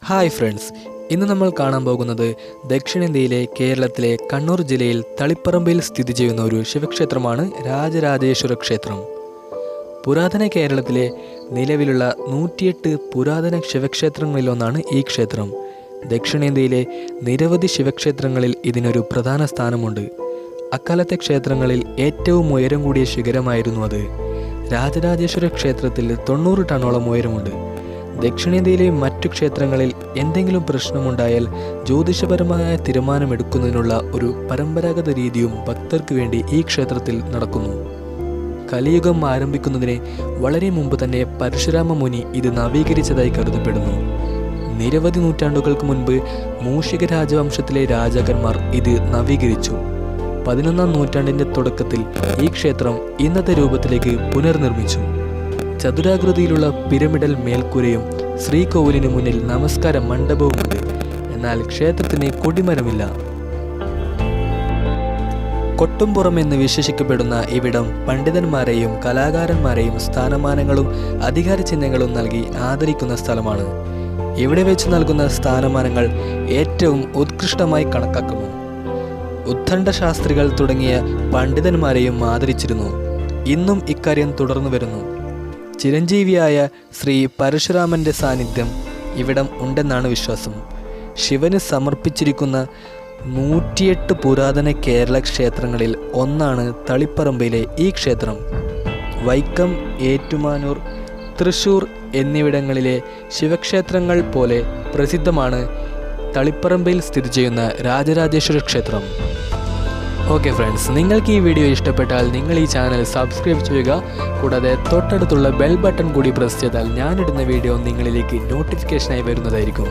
Hi friends, ഇന്ന് നമ്മൾ കാണാൻ പോകുന്നത് ദക്ഷിണേന്ത്യയിലെ കേരളത്തിലെ കണ്ണൂർ ജില്ലയിൽ തളിപ്പറമ്പിൽ സ്ഥിതി ചെയ്യുന്ന ഒരു ശിവക്ഷേത്രമാണ് രാജരാജേശ്വര ക്ഷേത്രം. പുരാതന കേരളത്തിലെ നിലവിലുള്ള 108 പുരാതന ശിവക്ഷേത്രങ്ങളിലൊന്നാണ് ഈ ക്ഷേത്രം. ദക്ഷിണേന്ത്യയിലെ നിരവധി ശിവക്ഷേത്രങ്ങളിൽ ഇതിനൊരു പ്രധാന സ്ഥാനമുണ്ട്. അക്കാലത്തെ ക്ഷേത്രങ്ങളിൽ ഏറ്റവും ഉയരം കൂടിയ ശിഖരമായിരുന്നു അത്. രാജരാജേശ്വര ക്ഷേത്രത്തിൽ 90 ടണ്ണോളം ഉയരമുണ്ട്. ദക്ഷിണേന്ത്യയിലെ മറ്റു ക്ഷേത്രങ്ങളിൽ എന്തെങ്കിലും പ്രശ്നമുണ്ടായാൽ ജ്യോതിഷപരമായ തീരുമാനമെടുക്കുന്നതിനുള്ള ഒരു പരമ്പരാഗത രീതിയും ഭക്തർക്ക് വേണ്ടി ഈ ക്ഷേത്രത്തിൽ നടക്കുന്നു. കലിയുഗം ആരംഭിക്കുന്നതിന് വളരെ മുമ്പ് തന്നെ പരശുരാമ മുനി ഇത് നവീകരിച്ചതായി കരുതപ്പെടുന്നു. നിരവധി നൂറ്റാണ്ടുകൾക്ക് മുൻപ് മൂഷിക രാജവംശത്തിലെ രാജാക്കന്മാർ ഇത് നവീകരിച്ചു. 11ാം നൂറ്റാണ്ടിൻ്റെ തുടക്കത്തിൽ ഈ ക്ഷേത്രം ഇന്നത്തെ രൂപത്തിലേക്ക് പുനർനിർമ്മിച്ചു. ചതുരാകൃതിയിലുള്ള പിരമിഡൽ മേൽക്കൂരയും ശ്രീകോവിലിന് മുന്നിൽ നമസ്കാര മണ്ഡപവുമുണ്ട്. എന്നാൽ ക്ഷേത്രത്തിന് കൊടിമരമില്ല. കൊട്ടുംപുറം എന്ന് വിശേഷിക്കപ്പെടുന്ന ഇവിടം പണ്ഡിതന്മാരെയും കലാകാരന്മാരെയും സ്ഥാനമാനങ്ങളും അധികാര ചിഹ്നങ്ങളും നൽകി ആദരിക്കുന്ന സ്ഥലമാണ്. ഇവിടെ വെച്ച് നൽകുന്ന സ്ഥാനമാനങ്ങൾ ഏറ്റവും ഉത്കൃഷ്ടമായി കണക്കാക്കുന്നു. ഉദ്ദണ്ഡ ശാസ്ത്രികൾ തുടങ്ങിയ പണ്ഡിതന്മാരെയും ആദരിച്ചിരുന്നു. ഇന്നും ഇക്കാര്യം തുടർന്നു വരുന്നു. ചിരഞ്ജീവിയായ ശ്രീ പരശുരാമൻ്റെ സാന്നിധ്യം ഇവിടം ഉണ്ടെന്നാണ് വിശ്വാസം. ശിവന് സമർപ്പിച്ചിരിക്കുന്ന 108 പുരാതന കേരള ക്ഷേത്രങ്ങളിൽ ഒന്നാണ് തളിപ്പറമ്പിലെ ഈ ക്ഷേത്രം. വൈക്കം, ഏറ്റുമാനൂർ, തൃശ്ശൂർ എന്നിവിടങ്ങളിലെ ശിവക്ഷേത്രങ്ങൾ പോലെ പ്രസിദ്ധമാണ് തളിപ്പറമ്പിൽ സ്ഥിതി ചെയ്യുന്ന രാജരാജേശ്വര ക്ഷേത്രം. ഓക്കെ ഫ്രണ്ട്സ്, നിങ്ങൾക്ക് ഈ വീഡിയോ ഇഷ്ടപ്പെട്ടാൽ നിങ്ങൾ ഈ ചാനൽ സബ്സ്ക്രൈബ് ചെയ്യുക. കൂടാതെ തൊട്ടടുത്തുള്ള ബെൽ ബട്ടൺ കൂടി പ്രസ് ചെയ്താൽ ഞാനിടുന്ന വീഡിയോ നിങ്ങളിലേക്ക് നോട്ടിഫിക്കേഷനായി വരുന്നതായിരിക്കും.